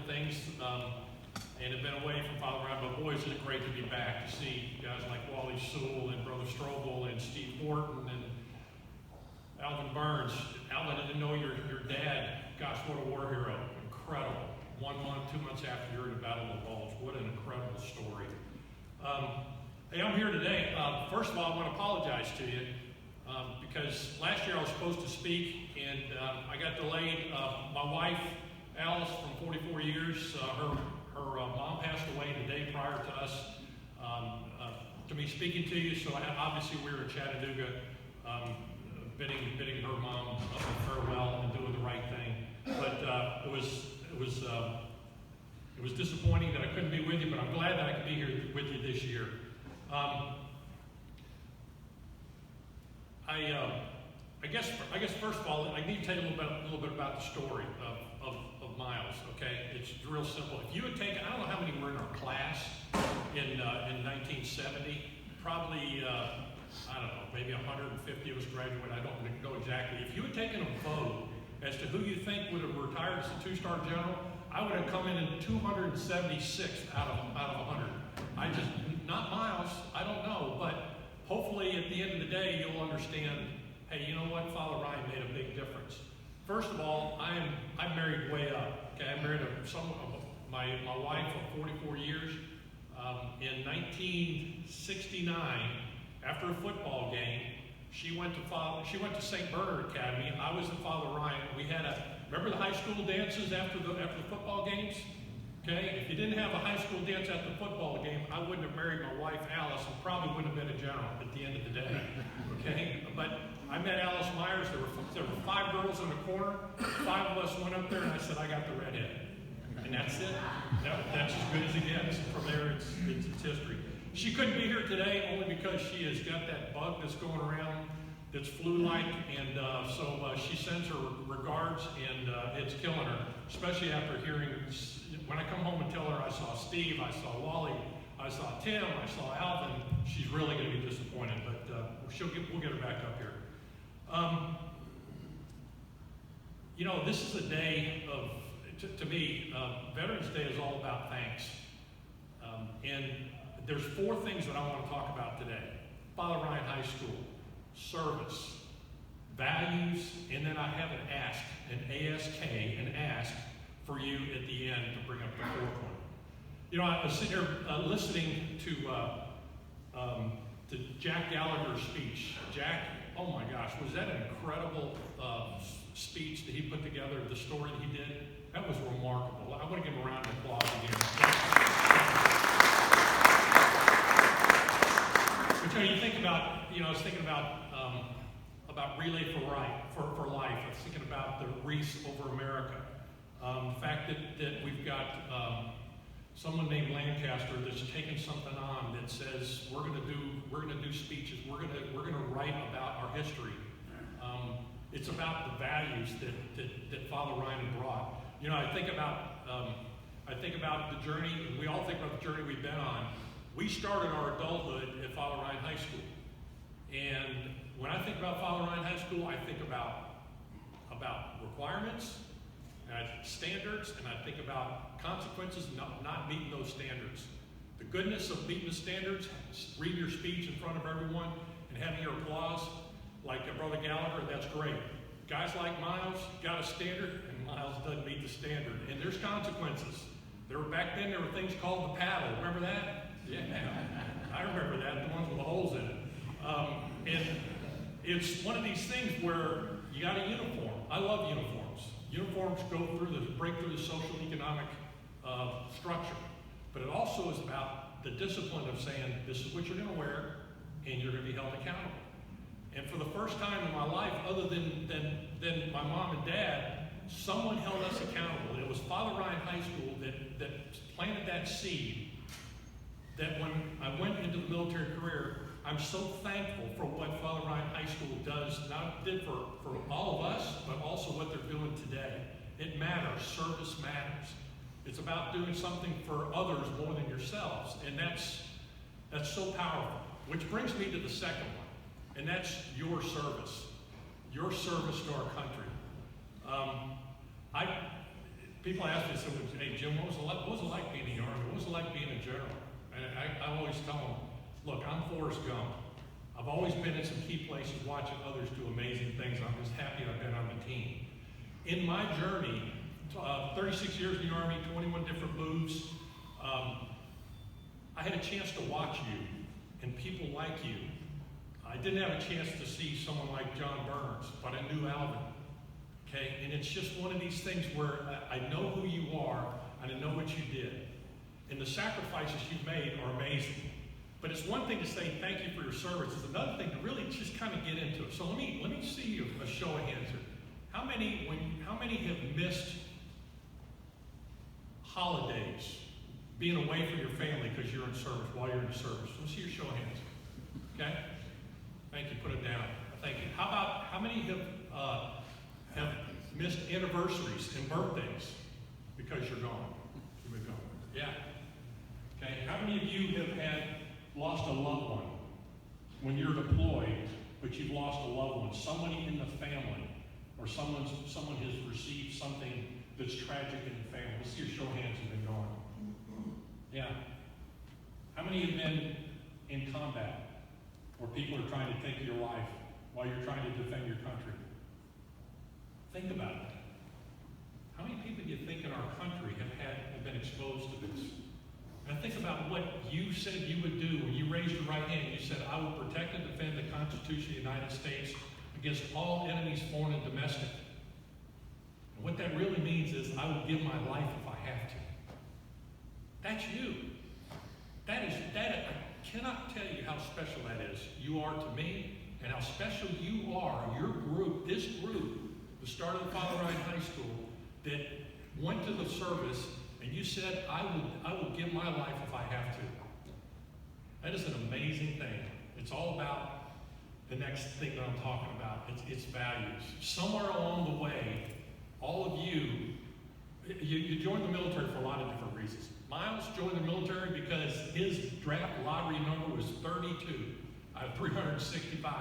things and have been away from Father Ryan, but boy, is it great to be back to see guys like Wally Sewell and Brother Strobel and Steve Horton and Alvin Burns. Alvin, I didn't know your dad. Gosh, what a war hero. Incredible. 1 month, 2 months after you're in the Battle of the Bulge. What an incredible story. Hey, I'm here today. First of all, I want to apologize to you because last year I was supposed to speak and I got delayed. My wife, Alice, from 44 years, her mom passed away the day prior to us, to me speaking to you. So obviously we were in Chattanooga, bidding her mom a farewell and doing the right thing. But it was disappointing that I couldn't be with you, but I'm glad that I could be here with you this year. I guess first of all, I need to tell you a little bit about the story of Myles. Okay, it's real simple. If you had taken, I don't know how many were in our class in 1970, probably I don't know, maybe 150 of us graduated. I don't know exactly. If you had taken a vote as to who you think would have retired as a 2-star general, I would have come in at 276th out of 100. Not Myles, I don't know, but hopefully at the end of the day you'll understand, hey, you know what, Father Ryan made a big difference. First of all, I'm married way up. Okay, I married my wife for 44 years. In 1969, after a football game, she went to St. Bernard Academy. I was at Father Ryan. We had remember the high school dances after the football games? Okay, if you didn't have a high school dance at the football game, I wouldn't have married my wife Alice and probably wouldn't have been a general at the end of the day. Okay, but I met Alice Myers. There were 5 girls in the corner. 5 of us went up there, and I said, I got the redhead, and that's it. That's as good as it gets. From there, it's history. She couldn't be here today only because she has got that bug that's going around that's flu-like, and so she sends her regards, and it's killing her, especially after hearing, when I come home and tell her I saw Steve, I saw Wally, I saw Tim, I saw Alvin, she's really going to be disappointed, but we'll get her back up here. You know, this is a day of, to me, Veterans Day is all about thanks. And there's 4 things that I want to talk about today. Father Ryan High School, service, values, and then I have an ASK, an ask for you at the end to bring up the 4th one. You know, I was sitting here listening to Jack Gallagher's speech. Jack, oh my gosh, was that an incredible speech that he put together, the story that he did? That was remarkable. I want to give him a round of applause again. But you think about, I was thinking about Relay for Life. I was thinking about the Wreaths Over America. The fact that we've got someone named Lancaster that's taken something on that says we're going to do speeches. We're going to write about our history. It's about the values that Father Ryan brought. You know, I think about the journey, and we all think about the journey we've been on. We started our adulthood at Father Ryan High School. And when I think about Father Ryan High School, I think about requirements, standards, and I think about consequences not meeting those standards. The goodness of meeting the standards, reading your speech in front of everyone, and having your applause, like Brother Gallagher, that's great. Guys like Myles got a standard, and Myles doesn't meet the standard. And there's consequences. Back then, there were things called the paddle. Remember that? Yeah, I remember that, the ones with the holes in it. And it's one of these things where you got a uniform. I love uniforms. Uniforms break through the social economic structure. But it also is about the discipline of saying, this is what you're going to wear, and you're going to be held accountable. And for the first time in my life, other than my mom and dad, someone held us accountable. And it was Father Ryan High School that planted that seed that when I went into the military career, I'm so thankful for what Father Ryan High School did for all of us, but also what they're doing today. It matters. Service matters. It's about doing something for others more than yourselves. And that's so powerful. Which brings me to the second one, and that's your service. Your service to our country. People ask me, so, hey, Jim, what was it like being in the Army? What was it like being a general? And I always tell them, look, I'm Forrest Gump. I've always been in some key places watching others do amazing things. I'm just happy I've been on the team. In my journey, 36 years in the Army, 21 different moves, I had a chance to watch you and people like you. I didn't have a chance to see someone like John Burns, but I knew Alvin. Okay, and it's just one of these things where I know who you are and I know what you did. And the sacrifices you've made are amazing. But it's one thing to say thank you for your service. It's another thing to really just kind of get into it. So let me see a show of hands here. How many have missed holidays, being away from your family because you're in service while you're in service? Let's see your show of hands. Okay? Thank you. Put it down. Thank you. How many have missed anniversaries and birthdays because you're gone? You moved on. Yeah. Okay. How many of you have lost a loved one when you're deployed, but you've lost a loved one, somebody in the family, or someone has received something that's tragic in the family? Let's see your show of hands have been gone. Yeah. How many have been in combat where people are trying to take your life while you're trying to defend your country? Think about that. How many people do you think in our country have been exposed to this? And think about what you said you would do when you raised your right hand. You said, I will protect and defend the Constitution of the United States against all enemies, foreign and domestic. And what that really means is I will give my life if I have to. That's you. I cannot tell you how special that is. You are to me, and how special you are, your group, this group, the start of the Father Ryan High School, that went to the service, and you said, I will give my life if I have to. That is an amazing thing. It's all about the next thing that I'm talking about. It's values. Somewhere along the way, all of you joined the military for a lot of different reasons. Myles joined the military because his draft lottery number was 32 out of 365.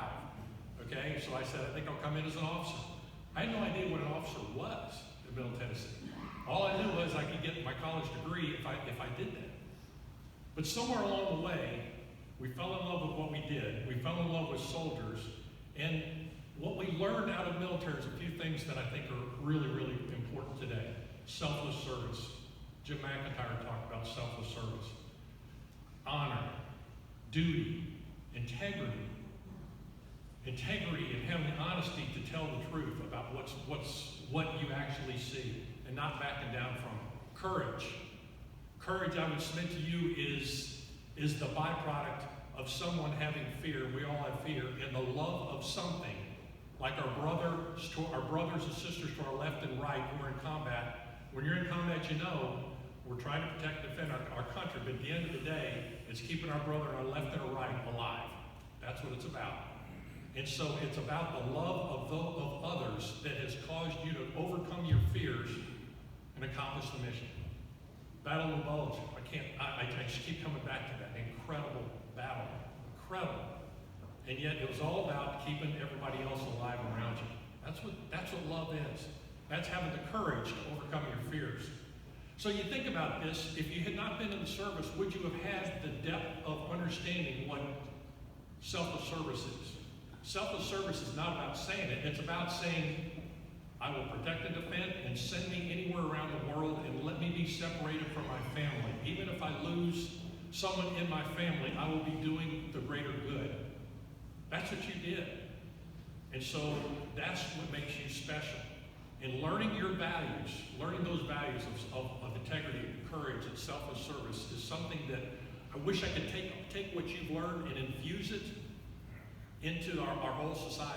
Okay, so I said, I think I'll come in as an officer. I had no idea what an officer was in Middle Tennessee. All I knew was I could get my college degree if I did that. But somewhere along the way, we fell in love with what we did. We fell in love with soldiers. And what we learned out of military is a few things that I think are really, really important today. Selfless service. Jim McIntyre talked about selfless service. Honor, duty, integrity. Integrity and having the honesty to tell the truth about what you actually see and not backing down from it. Courage. Courage, I would submit to you, is the byproduct of someone having fear. We all have fear. And the love of something, like our brothers and sisters to our left and right who are in combat. When you're in combat, you know we're trying to protect and defend our country, but at the end of the day, it's keeping our brother on our left and our right alive. That's what it's about. And so it's about the love of others that has caused you to overcome your fears and accomplish the mission. Battle of the Bulge. I just keep coming back to that. Incredible battle. Incredible. And yet it was all about keeping everybody else alive around you. That's what love is. That's having the courage to overcome your fears. So you think about this, if you had not been in the service, would you have had the depth of understanding what selfless service is? Selfless service is not about saying it. It's about saying, I will protect and defend and send me anywhere around the world and let me be separated from my family. Even if I lose someone in my family, I will be doing the greater good. That's what you did. And so that's what makes you special. And learning your values, learning those values of integrity, courage, and selfless service is something that I wish I could take what you've learned and infuse it into our whole society.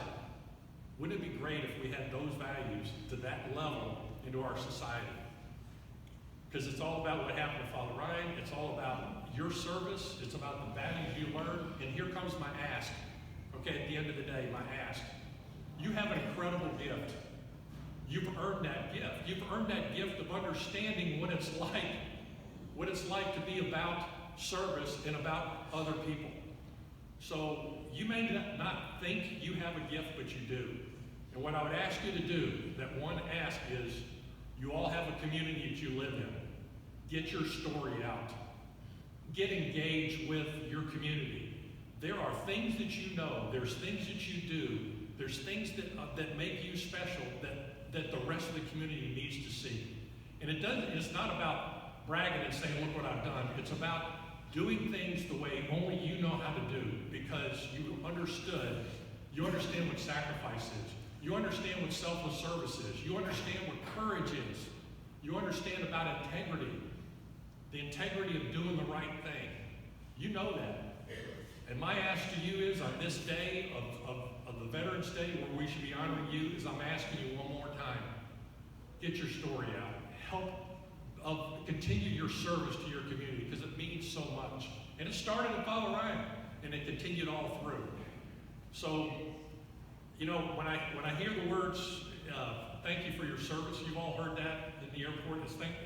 Wouldn't it be great if we had those values to that level into our society? Because it's all about what happened to Father Ryan. It's all about your service. It's about the values you learned. And here comes my ask. Okay, at the end of the day, my ask. You have an incredible gift. You've earned that gift. You've earned that gift of understanding what it's like to be about service and about other people. So you may not think you have a gift, but you do. And what I would ask you to do, that one ask is, You all have a community that you live in. Get your story out. Get engaged with your community. There are things that you know. There's things that you do. There's things that make you special that the rest of the community needs to see. And it's not about bragging and saying, look what I've done. It's about doing things the way only you know how to do, because you understand what sacrifice is. You understand what selfless service is. You understand what courage is. You understand about integrity. The integrity of doing the right thing. You know that. And my ask to you is, on this day of the Veterans Day, where we should be honoring you, is I'm asking you one more time, get your story out. Help continue your service to your community, because it means so much. And it started at Father Ryan, and it continued all through. So, you know, when I hear the words, thank you for your service, you've all heard that in the airport.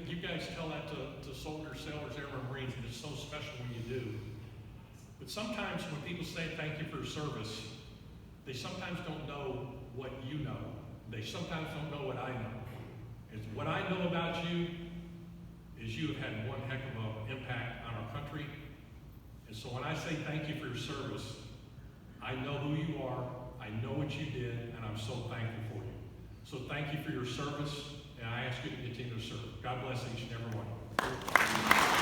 You guys tell that to soldiers, sailors, airmen, Marines, and it's so special when you do. But sometimes when people say thank you for your service, they sometimes don't know what you know. They sometimes don't know what I know. And what I know about you is you have had one heck of an impact on our country. And so when I say thank you for your service, I know who you are, I know what you did, and I'm so thankful for you. So thank you for your service, and I ask you to continue to serve. God bless each and every one.